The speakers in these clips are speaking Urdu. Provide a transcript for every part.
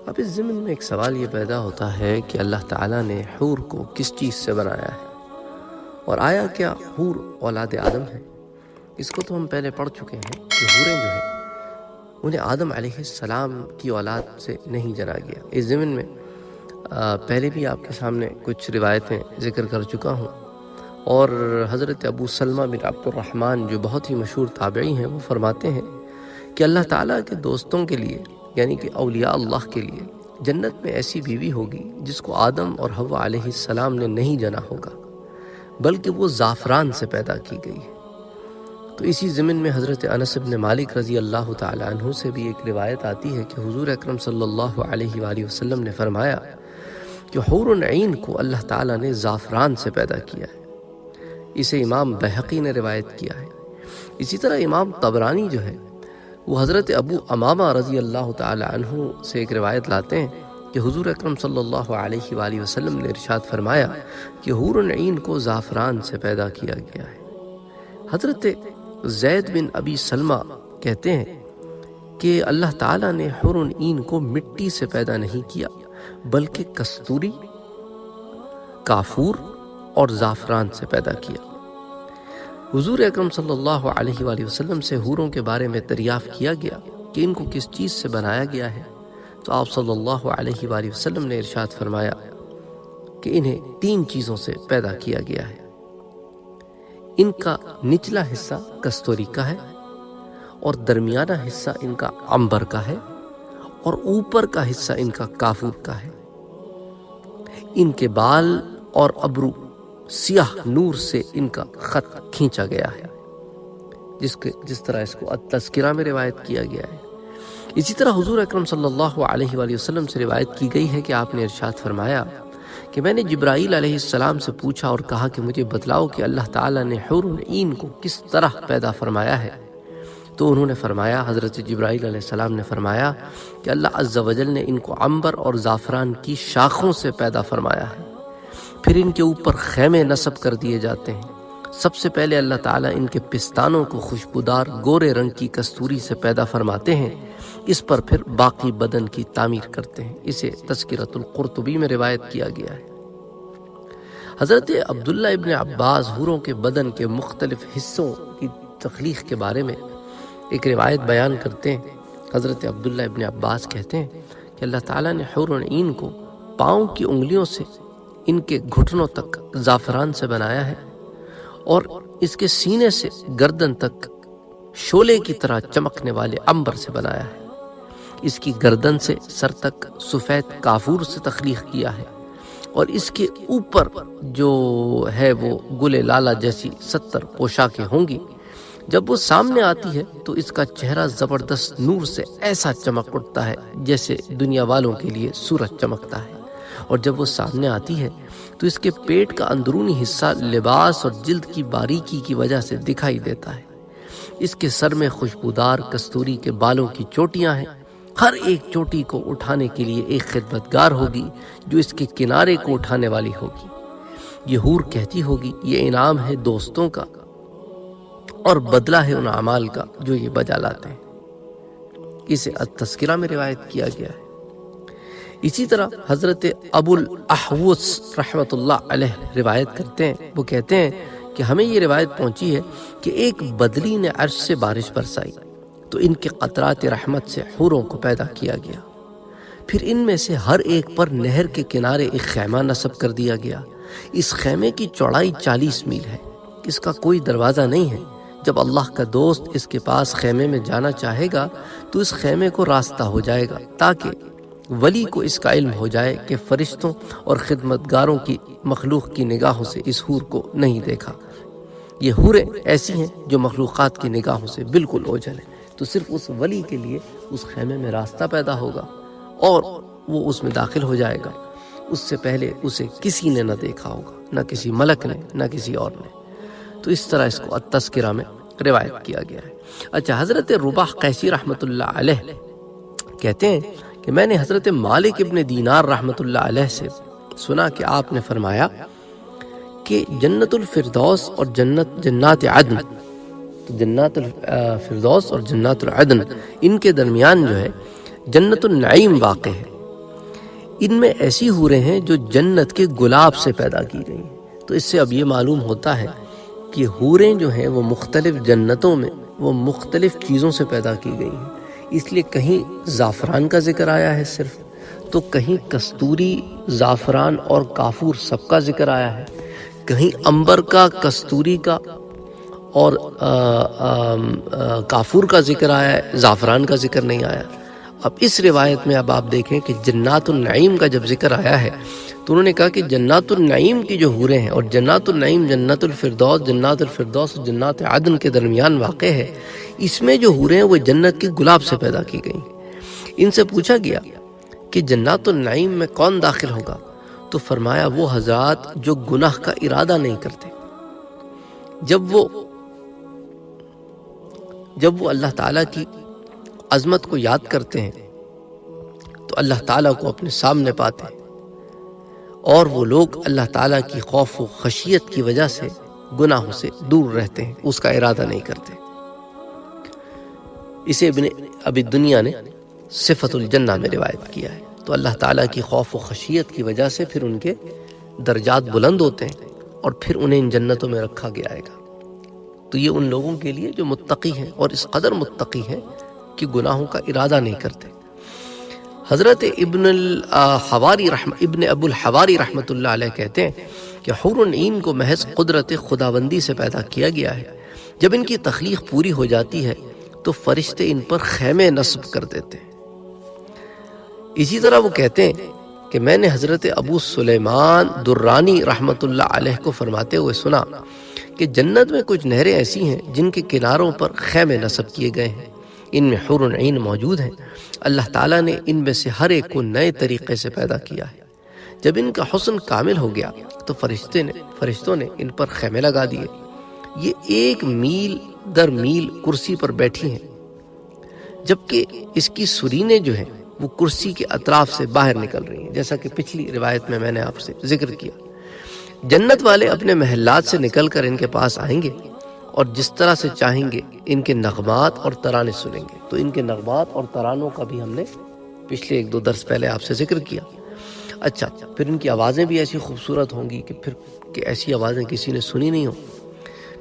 اب اس ضمن میں ایک سوال یہ پیدا ہوتا ہے کہ اللہ تعالیٰ نے حور کو کس چیز سے بنایا ہے، اور آیا کیا حور اولاد آدم ہے؟ اس کو تو ہم پہلے پڑھ چکے ہیں کہ حوریں جو ہیں انہیں آدم علیہ السلام کی اولاد سے نہیں جنا گیا۔ اس ضمن میں پہلے بھی آپ کے سامنے کچھ روایتیں ذکر کر چکا ہوں، اور حضرت ابو سلمہ بن عبد الرحمن جو بہت ہی مشہور تابعی ہیں وہ فرماتے ہیں کہ اللہ تعالیٰ کے دوستوں کے لیے، یعنی کہ اولیاء اللہ کے لیے، جنت میں ایسی بیوی ہوگی جس کو آدم اور حوا علیہ السلام نے نہیں جنا ہوگا، بلکہ وہ زعفران سے پیدا کی گئی ہے۔ تو اسی ضمن میں حضرت انس بن مالک رضی اللہ تعالی عنہ سے بھی ایک روایت آتی ہے کہ حضور اکرم صلی اللہ علیہ وآلہ وسلم نے فرمایا کہ حور عین کو اللہ تعالیٰ نے زعفران سے پیدا کیا ہے۔ اسے امام بہقی نے روایت کیا ہے۔ اسی طرح امام طبرانی جو ہے وہ حضرت ابو امامہ رضی اللہ تعالی عنہ سے ایک روایت لاتے ہیں کہ حضور اکرم صلی اللہ علیہ وآلہ وسلم نے ارشاد فرمایا کہ حور عین کو زعفران سے پیدا کیا گیا ہے۔ حضرت زید بن ابی سلمہ کہتے ہیں کہ اللہ تعالیٰ نے حور عین کو مٹی سے پیدا نہیں کیا، بلکہ کستوری، کافور اور زعفران سے پیدا کیا۔ حضور اکرم صلی اللہ علیہ وآلہ وسلم سے حوروں کے بارے میں دریافت کیا گیا کہ ان کو کس چیز سے بنایا گیا ہے، تو آپ صلی اللہ علیہ وآلہ وسلم نے ارشاد فرمایا کہ انہیں 3 چیزوں سے پیدا کیا گیا ہے۔ ان کا نچلا حصہ کستوری کا ہے، اور درمیانہ حصہ ان کا عنبر کا ہے، اور اوپر کا حصہ ان کا کافور کا ہے۔ ان کے بال اور ابرو سیاہ نور سے ان کا خط کھینچا گیا ہے، جس طرح اس کو التذکرہ میں روایت کیا گیا ہے۔ اسی طرح حضور اکرم صلی اللہ علیہ وآلہ وسلم سے روایت کی گئی ہے کہ آپ نے ارشاد فرمایا کہ میں نے جبرائیل علیہ السلام سے پوچھا اور کہا کہ مجھے بتلاؤ کہ اللہ تعالیٰ نے حور عین کو کس طرح پیدا فرمایا ہے، تو انہوں نے فرمایا، حضرت جبرائیل علیہ السلام نے فرمایا کہ اللہ عز و جل نے ان کو عنبر اور زعفران کی شاخوں سے پیدا فرمایا ہے، پھر ان کے اوپر خیمے نصب کر دیے جاتے ہیں۔ سب سے پہلے اللہ تعالیٰ ان کے پستانوں کو خوشبودار گورے رنگ کی کستوری سے پیدا فرماتے ہیں، اس پر پھر باقی بدن کی تعمیر کرتے ہیں۔ اسے تذکرۃ القرطبی میں روایت کیا گیا ہے۔ حضرت عبداللہ ابن عباس حوروں کے بدن کے مختلف حصوں کی تخلیق کے بارے میں ایک روایت بیان کرتے ہیں۔ حضرت عبداللہ ابن عباس کہتے ہیں کہ اللہ تعالیٰ نے حور عین کو پاؤں کی انگلیوں سے ان کے گھٹنوں تک زعفران سے بنایا ہے، اور اس کے سینے سے گردن تک شعلے کی طرح چمکنے والے عنبر سے بنایا ہے۔ اس کی گردن سے سر تک سفید کافور سے تخلیق کیا ہے، اور اس کے اوپر جو ہے وہ گل لالہ جیسی 70 پوشاکیں ہوں گی۔ جب وہ سامنے آتی ہے تو اس کا چہرہ زبردست نور سے ایسا چمک اٹھتا ہے جیسے دنیا والوں کے لیے سورج چمکتا ہے، اور جب وہ سامنے آتی ہے تو اس کے پیٹ کا اندرونی حصہ لباس اور جلد کی باریکی کی وجہ سے دکھائی دیتا ہے۔ اس کے سر میں خوشبودار کستوری کے بالوں کی چوٹیاں ہیں۔ ہر ایک چوٹی کو اٹھانے کے لیے ایک خدمتگار ہوگی جو اس کے کنارے کو اٹھانے والی ہوگی۔ یہ حور کہتی ہوگی، یہ انعام ہے دوستوں کا اور بدلہ ہے ان اعمال کا جو یہ بجا لاتے ہیں۔ اسے التذکرہ میں روایت کیا گیا ہے۔ اسی طرح حضرت ابو الاحوص رحمۃ اللہ علیہ روایت کرتے ہیں، وہ کہتے ہیں کہ ہمیں یہ روایت پہنچی ہے کہ ایک بدلی نے عرش سے بارش برسائی تو ان کے قطرات رحمت سے حوروں کو پیدا کیا گیا، پھر ان میں سے ہر ایک پر نہر کے کنارے ایک خیمہ نصب کر دیا گیا۔ اس خیمے کی چوڑائی 40 میل ہے، اس کا کوئی دروازہ نہیں ہے۔ جب اللہ کا دوست اس کے پاس خیمے میں جانا چاہے گا تو اس خیمے کو راستہ ہو جائے گا، تاکہ ولی کو اس کا علم ہو جائے کہ فرشتوں اور خدمتگاروں کی مخلوق کی نگاہوں سے اس حور کو نہیں دیکھا۔ یہ حوریں ایسی ہیں جو مخلوقات کی نگاہوں سے بالکل اوجھل ہیں، تو صرف اس ولی کے لیے اس خیمے میں راستہ پیدا ہوگا اور وہ اس میں داخل ہو جائے گا۔ اس سے پہلے اسے کسی نے نہ دیکھا ہوگا، نہ کسی ملک نے، نہ کسی اور نے۔ تو اس طرح اس کو التذکرہ میں روایت کیا گیا ہے۔ اچھا، حضرت رباح قیسی رحمۃ اللہ علیہ کہتے ہیں کہ میں نے حضرت مالک ابن دینار رحمۃ اللہ علیہ سے سنا کہ آپ نے فرمایا کہ جنت الفردوس اور جنات عدن، تو جنات الفردوس اور جنات العدن، ان کے درمیان جو ہے جنت النعیم واقع ہے، ان میں ایسی حوریں ہیں جو جنت کے گلاب سے پیدا کی گئی ہیں۔ تو اس سے اب یہ معلوم ہوتا ہے کہ حوریں جو ہیں وہ مختلف جنتوں میں وہ مختلف چیزوں سے پیدا کی گئی ہیں۔ اس لیے کہیں زعفران کا ذکر آیا ہے صرف، تو کہیں کستوری، زعفران اور کافور سب کا ذکر آیا ہے، کہیں عنبر کا، کستوری کا اور کافور کا ذکر آیا ہے، زعفران کا ذکر نہیں آیا۔ اب اس روایت میں اب آپ دیکھیں کہ جنات النعیم کا جب ذکر آیا ہے تو انہوں نے کہا کہ جنات النعیم کی جو حوریں ہیں، اور جنات النعیم جنت الفردوس، جنات الفردوس اور جنات عدن کے درمیان واقع ہے، اس میں جو حوریں ہیں وہ جنت کے گلاب سے پیدا کی گئی۔ ان سے پوچھا گیا کہ جنات النعیم میں کون داخل ہوگا، تو فرمایا وہ حضرات جو گناہ کا ارادہ نہیں کرتے۔ جب وہ اللہ تعالیٰ کی عظمت کو یاد کرتے ہیں تو اللہ تعالیٰ کو اپنے سامنے پاتے ہیں، اور وہ لوگ اللہ تعالیٰ کی خوف و خشیت کی وجہ سے گناہوں سے دور رہتے ہیں، اس کا ارادہ نہیں کرتے۔ اسے ابن ابی دنیا نے صفت الجنہ میں روایت کیا ہے۔ تو اللہ تعالیٰ کی خوف و خشیت کی وجہ سے پھر ان کے درجات بلند ہوتے ہیں، اور پھر انہیں ان جنتوں میں رکھا گیا ہے۔ تو یہ ان لوگوں کے لیے جو متقی ہیں، اور اس قدر متقی ہیں کہ گناہوں کا ارادہ نہیں کرتے۔ حضرت ابن ابو الحواری رحمۃ اللہ علیہ کہتے ہیں کہ حور عین کو محض قدرت خداوندی سے پیدا کیا گیا ہے۔ جب ان کی تخلیق پوری ہو جاتی ہے تو فرشتے ان پر خیمے نصب کر دیتے ہیں۔ اسی طرح وہ کہتے ہیں کہ میں نے حضرت ابو سلیمان درانی رحمۃ اللہ علیہ کو فرماتے ہوئے سنا کہ جنت میں کچھ نہریں ایسی ہیں جن کے کناروں پر خیمے نصب کیے گئے ہیں، ان میں حور عین موجود ہیں۔ اللہ تعالیٰ نے ان میں سے ہر ایک کو نئے طریقے سے پیدا کیا ہے۔ جب ان کا حسن کامل ہو گیا تو فرشتوں نے ان پر خیمے لگا دیے۔ یہ 1 میل در میل کرسی پر بیٹھی ہیں، جبکہ اس کی سرینیں جو ہیں وہ کرسی کے اطراف سے باہر نکل رہی ہیں، جیسا کہ پچھلی روایت میں نے آپ سے ذکر کیا۔ جنت والے اپنے محلات سے نکل کر ان کے پاس آئیں گے، اور جس طرح سے چاہیں گے ان کے نغمات اور ترانے سنیں گے۔ تو ان کے نغمات اور ترانوں کا بھی ہم نے پچھلے 1-2 درس پہلے آپ سے ذکر کیا۔ اچھا، پھر ان کی آوازیں بھی ایسی خوبصورت ہوں گی کہ ایسی آوازیں کسی نے سنی نہیں ہوں۔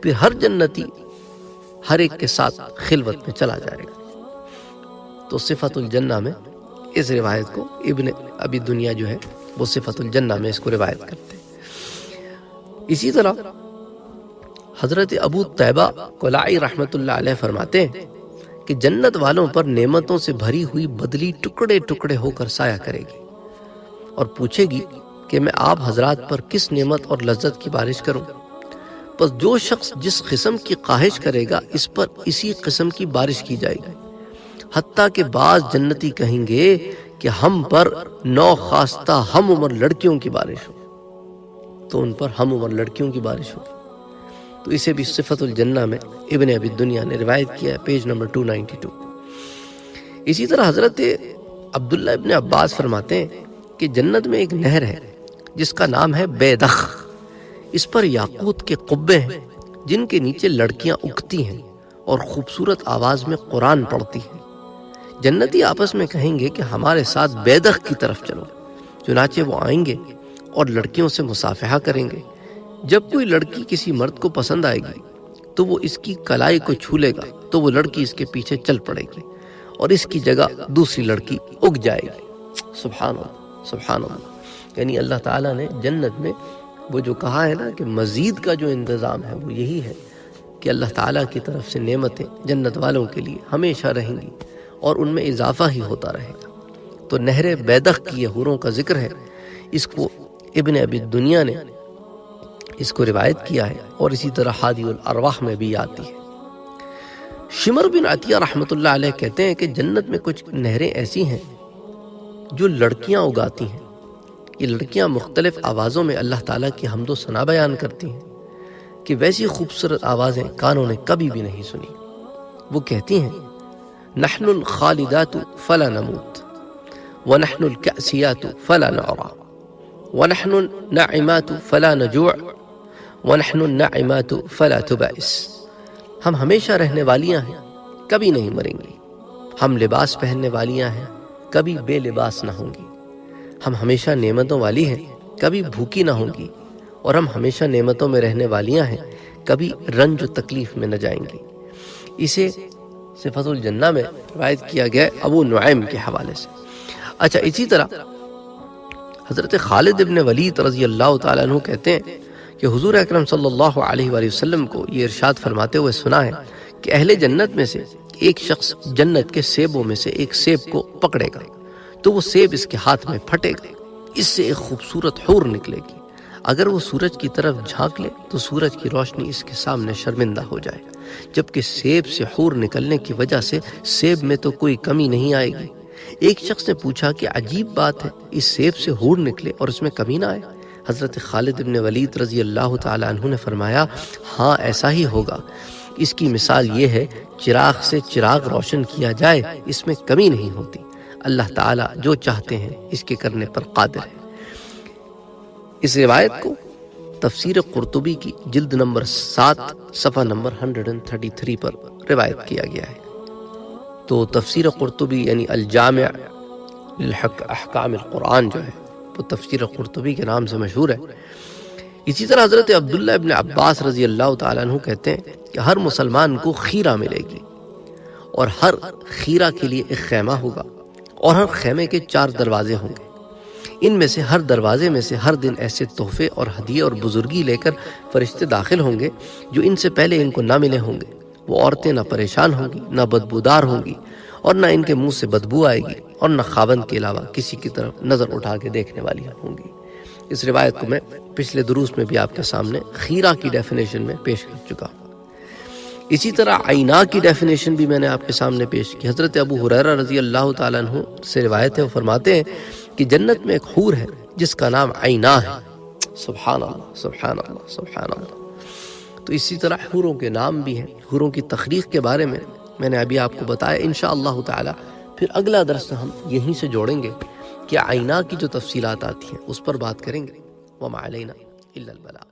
پھر ہر جنتی ہر ایک کے ساتھ خلوت میں چلا جائے گا۔ تو صفت الجنہ میں اس روایت کو ابن ابی دنیا جو ہے وہ صفت الجنہ میں اس کو روایت کرتے ہیں۔ اسی طرح حضرت ابو طیبہ کلائی رحمۃ اللہ علیہ فرماتے ہیں کہ جنت والوں پر نعمتوں سے بھری ہوئی بدلی ٹکڑے ٹکڑے ہو کر سایہ کرے گی، اور پوچھے گی کہ میں آپ حضرات پر کس نعمت اور لذت کی بارش کروں؟ پس جو شخص جس قسم کی خواہش کرے گا اس پر اسی قسم کی بارش کی جائے گی، حتیٰ کہ بعض جنتی کہیں گے کہ ہم پر نو خواستہ ہم عمر لڑکیوں کی بارش ہو، تو ان پر ہم عمر لڑکیوں کی بارش ہوگی۔ تو اسے بھی صفت الجنہ میں ابن ابی دنیا نے روایت کیا ہے، پیج نمبر 292۔ اسی طرح حضرت عبداللہ ابن عباس فرماتے ہیں کہ جنت میں ایک نہر ہے جس کا نام ہے بیدخ، اس پر یاقوت کے قبے ہیں جن کے نیچے لڑکیاں اگتی ہیں اور خوبصورت آواز میں قرآن پڑھتی ہیں۔ جنتی آپس میں کہیں گے کہ ہمارے ساتھ بیدخ کی طرف چلو، چنانچہ وہ آئیں گے اور لڑکیوں سے مصافحہ کریں گے۔ جب کوئی لڑکی کسی مرد کو پسند آئے گی تو وہ اس کی کلائی کو چھو لے گا تو وہ لڑکی اس کے پیچھے چل پڑے گی اور اس کی جگہ دوسری لڑکی اگ جائے گی۔ سبحان اللہ، سبحان اللہ۔ یعنی اللہ تعالیٰ نے جنت میں وہ جو کہا ہے نا کہ مزید کا جو انتظام ہے وہ یہی ہے کہ اللہ تعالیٰ کی طرف سے نعمتیں جنت والوں کے لیے ہمیشہ رہیں گی اور ان میں اضافہ ہی ہوتا رہے گا۔ تو نہر بیدخ کی یہ حوروں کا ذکر ہے، اس کو ابن ابی دنیا نے اس کو روایت کیا ہے، اور اسی طرح حادی الارواح میں بھی آتی ہے۔ شمر بن عطیہ رحمۃ اللہ علیہ کہتے ہیں کہ جنت میں کچھ نہریں ایسی ہیں جو لڑکیاں اگاتی ہیں۔ یہ لڑکیاں مختلف آوازوں میں اللہ تعالیٰ کی حمد و ثنا بیان کرتی ہیں کہ ویسی خوبصورت آوازیں کانوں نے کبھی بھی نہیں سنی۔ وہ کہتی ہیں نحن الخالدات فلا نموت ونحن الكأسيات فلا نعرى ونحن الناعمات فلا نجوع ونحن الناعمات فلا تبائس۔ ہم ہمیشہ رہنے والیاں ہیں، کبھی نہیں مریں گی۔ ہم لباس پہننے والیاں ہیں، کبھی بے لباس نہ ہوں گی۔ ہم ہمیشہ نعمتوں والی ہیں، کبھی بھوکی نہ ہوں گی، اور ہم ہمیشہ نعمتوں میں رہنے والیاں ہیں، کبھی رنج و تکلیف میں نہ جائیں گی۔ اسے صفت الجنہ میں روایت کیا گیا ابو نعیم کے حوالے سے۔ اچھا، اسی طرح حضرت خالد ابن ولید رضی اللہ تعالیٰ عنہ کہتے ہیں کہ حضور اکرم صلی اللہ علیہ وآلہ وسلم کو یہ ارشاد فرماتے ہوئے سنا ہے کہ اہل جنت میں سے ایک شخص جنت کے سیبوں میں سے ایک سیب کو پکڑے گا تو وہ سیب اس کے ہاتھ میں پھٹے گا، اس سے ایک خوبصورت حور نکلے گی، اگر وہ سورج کی طرف جھانک لے تو سورج کی روشنی اس کے سامنے شرمندہ ہو جائے، جبکہ سیب سے حور نکلنے کی وجہ سے سیب میں تو کوئی کمی نہیں آئے گی۔ ایک شخص نے پوچھا کہ عجیب بات ہے، اس سیب سے حور نکلے اور اس میں کمی نہ آئے؟ حضرت خالد ابن ولید رضی اللہ تعالیٰ عنہ نے فرمایا، ہاں ایسا ہی ہوگا۔ اس کی مثال یہ ہے، چراغ سے چراغ روشن کیا جائے، اس میں کمی نہیں ہوتی۔ اللہ تعالیٰ جو چاہتے ہیں اس کے کرنے پر قادر ہے۔ اس روایت کو تفسیر قرطبی کی جلد نمبر 7 صفحہ نمبر 133 پر روایت کیا گیا ہے۔ تو تفسیر قرطبی یعنی الجامع احکام القرآن جو ہے وہ تفسیر قرطبی کے نام سے مشہور ہے۔ اسی طرح حضرت عبداللہ ابن عباس رضی اللہ تعالیٰ عنہ کہتے ہیں کہ ہر مسلمان کو خیرہ ملے گی، اور ہر خیرہ کے لیے ایک خیمہ ہوگا، اور ہر خیمے کے 4 دروازے ہوں گے۔ ان میں سے ہر دروازے میں سے ہر دن ایسے تحفے اور ہدیے اور بزرگی لے کر فرشتے داخل ہوں گے جو ان سے پہلے ان کو نہ ملے ہوں گے۔ وہ عورتیں نہ پریشان ہوں گی، نہ بدبودار ہوں گی، اور نہ ان کے منہ سے بدبو آئے گی، اور نہ خاوند کے علاوہ کسی کی طرف نظر اٹھا کے دیکھنے والی ہوں گی۔ اس روایت کو میں پچھلے دروس میں بھی آپ کے سامنے خیرہ کی ڈیفینیشن میں پیش کر چکا ہوں۔ اسی طرح عینا کی ڈیفینیشن بھی میں نے آپ کے سامنے پیش کی۔ حضرت ابو ہریرہ رضی اللہ تعالیٰ عنہ سے روایت ہے، وہ فرماتے ہیں کہ جنت میں ایک حور ہے جس کا نام عینا ہے۔ سبحان اللہ، سبحان اللہ، سبحان اللہ۔ تو اسی طرح حوروں کے نام بھی ہیں، حوروں کی تخلیق کے بارے میں نے ابھی آپ کو بتایا۔ انشاءاللہ تعالی پھر اگلا درس ہم یہیں سے جوڑیں گے کہ عینا کی جو تفصیلات آتی ہیں اس پر بات کریں گے۔ وما علینا الا البلاغ۔